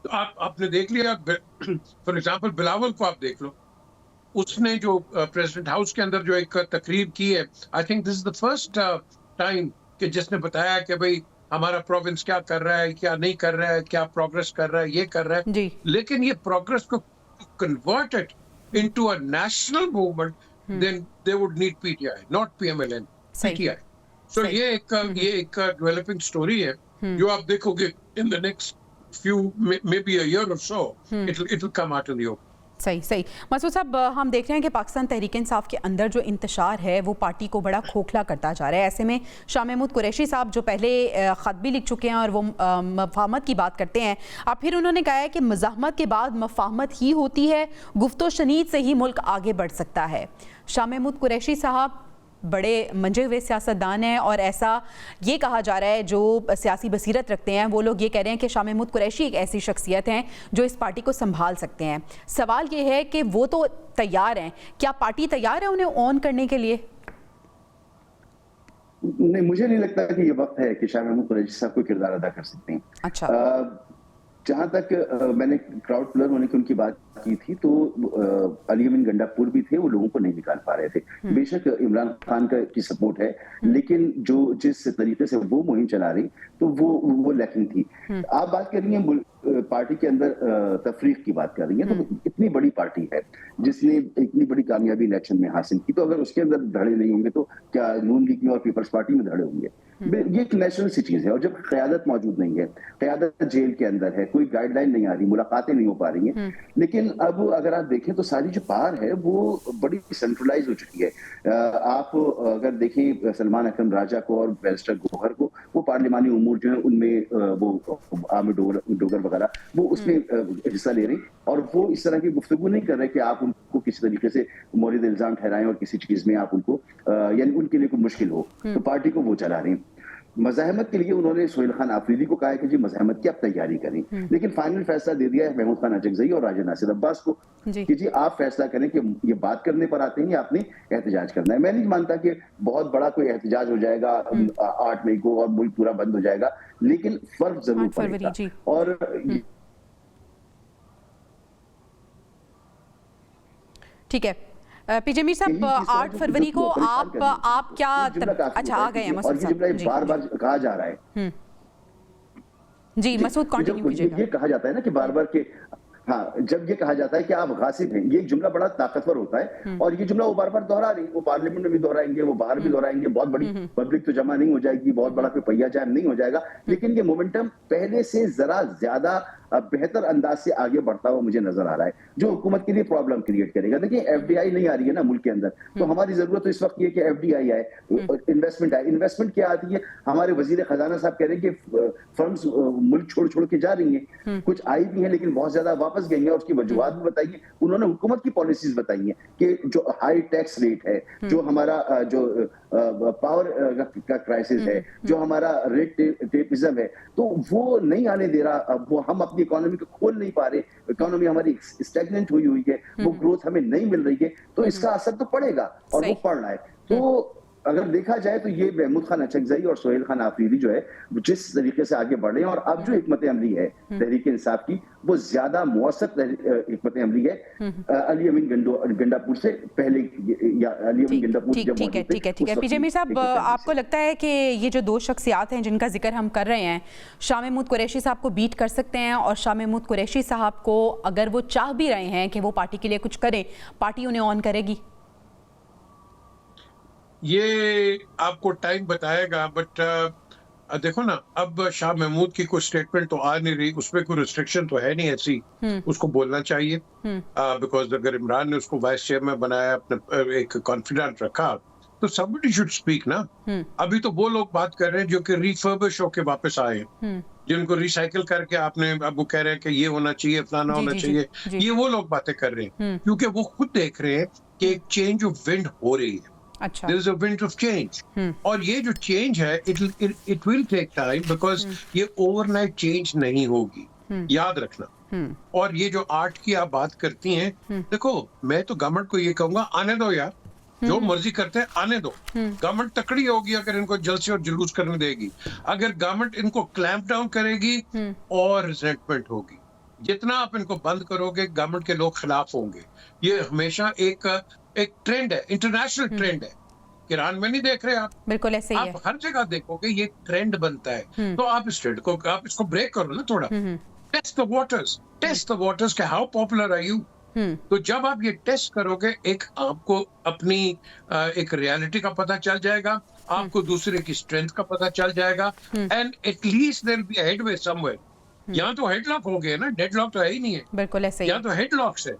तो आपने देख लिया, फॉर एग्जांपल बिलावल को आप देख लो, उसने जो प्रेसिडेंट हाउस के अंदर जो एक तकरीर की है, I think this is the first time कि जिसने बताया कि भाई हमारा प्रोविंस क्या कर रहा है, क्या नहीं कर रहा है, क्या प्रोग्रेस कर रहा है, ये कर रहा है। लेकिन ये प्रोग्रेस को converted into a national movement, then they would need PTI, not PMLN, PTI. So ये एक डेवलपिंग स्टोरी है जो आप देखोगे in the next few maybe a year or so it will come out in the open. सही। मसूद साहब, हम देख रहे हैं कि पाकिस्तान तहरीक इंसाफ के अंदर जो इंतशार है वो पार्टी को बड़ा खोखला करता जा रहा है। ऐसे में शाह महमूद कुरैशी साहब जो पहले ख़त भी लिख चुके हैं और वो मफाहमत की बात करते हैं, अब फिर उन्होंने कहा है कि मज़ाहमत के बाद मफाहमत ही होती है, गुफ्तो शनीद से ही मुल्क आगे बढ़ सकता है। शाह महमूद कुरैशी साहब बड़े मंजे हुए सियासतदान हैं, और ऐसा ये कहा जा रहा है, जो सियासी बसीरत रखते हैं वो लोग ये कह रहे हैं कि शाह महमूद कुरैशी एक ऐसी शख्सियत हैं जो इस पार्टी को संभाल सकते हैं। सवाल ये है कि वो तो तैयार हैं, क्या पार्टी तैयार है उन्हें ऑन करने के लिए? नहीं, मुझे नहीं लगता कि ये वक्त है कि शाह महमूद कुरैशी साहब कोई किरदार अदा कर सकते हैं। अच्छा। जहां तक मैंने क्राउड पुलर होने की उनकी बात की थी, तो अली अमीन गंडापुर भी थे, वो लोगों को नहीं निकाल पा रहे थे। बेशक इमरान खान की सपोर्ट है, लेकिन जो जिस तरीके से वो मुहिम चला रही तो वो लैकिंग थी। आप बात कर रही हैं पार्टी के अंदर तफरीक की बात कर रही है, तो इतनी बड़ी पार्टी है जिसने इतनी बड़ी कामयाबी इलेक्शन में हासिल की, तो अगर उसके अंदर धड़े नहीं होंगे तो क्या नून लीग में और पीपल्स पार्टी में धड़े होंगे? ये एक नेशनल सी चीज है। और जब क़यादत मौजूद नहीं है, क़यादत जेल के अंदर है, कोई गाइडलाइन नहीं आ रही, मुलाकातें नहीं हो पा रही हैं, लेकिन अब अगर आप देखें तो सारी जो पावर है वो बड़ी सेंट्रलाइज हो चुकी है। आप अगर देखें सलमान अकरम राजा को और बैरिस्टर गौहर को, वो पार्लिमानी उमूर जो है उनमें वो आमिर डोगर वगैरह वो उसमें हिस्सा ले रहे, और वो इस तरह की गुफ्तगू नहीं कर रहे कि आप उनको किसी तरीके से मोरिद इल्जाम ठहराएं और किसी चीज में आप उनको यानी उनके लिए कोई मुश्किल हो, तो पार्टी को वो चला रहे हैं। मज़ाहमत के लिए उन्होंने सोहेल खान आफरीदी को कहा है कि जी मज़ाहमत की आप तैयारी करें, लेकिन फाइनल फैसला दे दिया है महमूद खान अचकज़ई और राजा नासिर अब्बास को कि जी आप फैसला करें कि ये बात करने पर आते हैं या आपने एहतजाज करना है। मैं नहीं मानता कि बहुत बड़ा कोई एहतजाज हो जाएगा 8 मई को और मुल्क पूरा बंद हो जाएगा, लेकिन फर्क जरूर पड़ेगा। और ठीक है पीजे मीर साहब, 8 फरवरी को आप क्या अच्छा आ गए हैं मसूद साहब? बार बार कहा जा रहा है जी मसूद कंटिन्यू कीजिएगा। ये कहा जाता है ना कि बार बार के हाँ, जब ये कहा जाता है कि आप गासिब हैं, ये जुमला बड़ा ताकतवर होता है, और ये जुमला वो बार बार दोहरा रही, वो पार्लियामेंट में भी दोहराएंगे, वो बाहर भी दोहराएंगे, बहुत बड़ी पब्लिक तो जमा नहीं हो जाएगी, बहुत बड़ा कोई पहिया जाम नहीं हो जाएगा, लेकिन ये मोमेंटम पहले से जरा ज्यादा बेहतर अंदाज से आगे बढ़ता हुआ मुझे नजर आ रहा है, जो हुकूमत के लिए प्रॉब्लम क्रिएट करेगा। देखिए एफडीआई नहीं आ रही है ना मुल्क के अंदर, तो हमारी जरूरत तो इस वक्त ये कि एफडीआई आए, इन्वेस्टमेंट आए। इन्वेस्टमेंट क्या आती है? हमारे वजीर खजाना साहब कह रहे हैं कि फर्म्स मुल्क छोड़ छोड़ के जा रही हैं, कुछ आई भी हैं लेकिन बहुत ज्यादा वापस गई हैं, और उसकी वजूहत भी बताइए। उन्होंने हुकूमत की पॉलिसीज बताई हैं कि जो हाई टैक्स रेट है, जो हमारा जो पावर का क्राइसिस है, जो हमारा रेट टेपिज्म है, तो वो नहीं आने दे रहा। वो हम अपनी इकोनॉमी को खोल नहीं पा रहे, इकोनॉमी हमारी स्टैग्नेंट हुई है, वो ग्रोथ हमें नहीं मिल रही है, तो इसका असर तो पड़ेगा, और वो पड़ रहा है। तो अगर देखा जाए तो ये महमूद खान अचकज़ई और सोहेल खान आफरीदी जो है जिस तरीके से आगे बढ़ रहे हैं, और अब जो हिकमत अमली है तहरीक इंसाफ की, वो ज्यादा मौसर हिकमत अमली है अली अमीन गंडापुर से पहले, या अली अमीन गंडापुर जब ठीक है पीजे मीर साहब, आपको लगता है कि ये जो 2 शख्सियात हैं जिनका जिक्र हम कर रहे हैं, शाह महमूद कुरैशी साहब को बीट कर सकते हैं? और शाह महमूद कुरैशी साहब को अगर वो चाह भी रहे हैं कि वो पार्टी के लिए कुछ करें, पार्टी उन्हें ऑन करेगी? ये आपको टाइम बताएगा, बट देखो ना, अब शाह महमूद की कोई स्टेटमेंट तो आ नहीं रही, उसमें कोई रिस्ट्रिक्शन तो है नहीं ऐसी, उसको बोलना चाहिए, बिकॉज अगर इमरान ने उसको वाइस चेयरमैन बनाया, अपने एक कॉन्फिडेंट रखा, तो somebody should speak ना। अभी तो वो लोग बात कर रहे हैं जो कि रिफर्बिश होके वापस आए हैं, जिनको रिसाइकिल करके आपने, अब वो कह रहे हैं कि ये होना चाहिए, फलाना होना चाहिए, ये वो लोग बातें कर रहे हैं, क्योंकि वो खुद देख रहे हैं कि एक चेंज ऑफ विंड हो रही है। अच्छा, there is a wind of change, और ये जो चेंज है it will take time, because ये ओवरनाइट चेंज नहीं होगी, याद रखना। और ये जो आर्ट की आप बात करती हैं, देखो मैं तो गवर्नमेंट को ये कहूंगा, आने दो यार, जो मर्जी करते हैं आने दो। गवर्नमेंट तकड़ी होगी अगर इनको जलसे और जुलूस करने देगी, अगर गवर्नमेंट इनको क्लैंप डाउन करेगी और रिजेंटमेंट होगी। जितना आप इनको बंद करोगे, गवर्नमेंट के लोग खिलाफ होंगे। ये हमेशा एक ट्रेंड है, इंटरनेशनल ट्रेंड है, ईरान में नहीं देख रहे आप? बिल्कुल ऐसे ही है। आप हर जगह देखोगे ये ट्रेंड बनता है, तो आप इस ट्रेंड को, आप इसको ब्रेक करो ना थोड़ा। टेस्ट द वाटर्स के हाउ पॉपुलर आर यू। तो जब आप ये टेस्ट करोगे, एक आपको अपनी एक रियलिटी का पता चल जाएगा, आपको दूसरे की स्ट्रेंथ का पता चल जाएगा, and at least there will be a headway somewhere. यहाँ तो हेडलॉक हो गए ना, डेडलॉक तो है ही नहीं है। बिल्कुल ऐसे ही, यहाँ तो हेडलॉक्स है।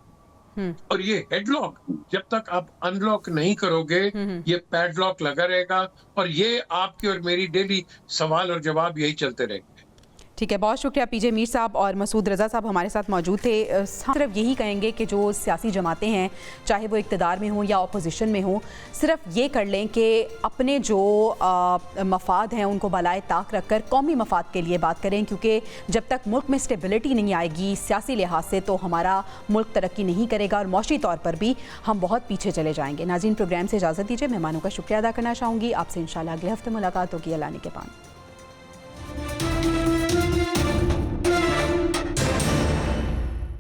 और ये हेडलॉक जब तक आप अनलॉक नहीं करोगे, ये पैडलॉक लगा रहेगा, और ये आपकी और मेरी डेली सवाल और जवाब यही चलते रहेंगे। ठीक है, बहुत शुक्रिया पीजे मीर साहब और मसूद रज़ा साहब हमारे साथ मौजूद थे। हम सिर्फ यही कहेंगे कि जो सियासी जमातें हैं, चाहे वो इक़्तिदार में हों या अपोजिशन में हों, सिर्फ ये कर लें कि अपने जो मफाद हैं उनको बलाए ताक रख कर कौमी मफाद के लिए बात करें, क्योंकि जब तक मुल्क में स्टेबिलिटी नहीं आएगी सियासी लिहाज से, तो हमारा मुल्क तरक्की नहीं करेगा और मौशी तौर पर भी हम बहुत पीछे चले जाएंगे। नाज़रीन, प्रोग्राम से इजाज़त दीजिए, मेहमानों का शुक्रिया अदा करना चाहूँगी। आपसे इंशाल्लाह अगले हफ्ते मुलाकात होगी। अल्लाह ने के पान।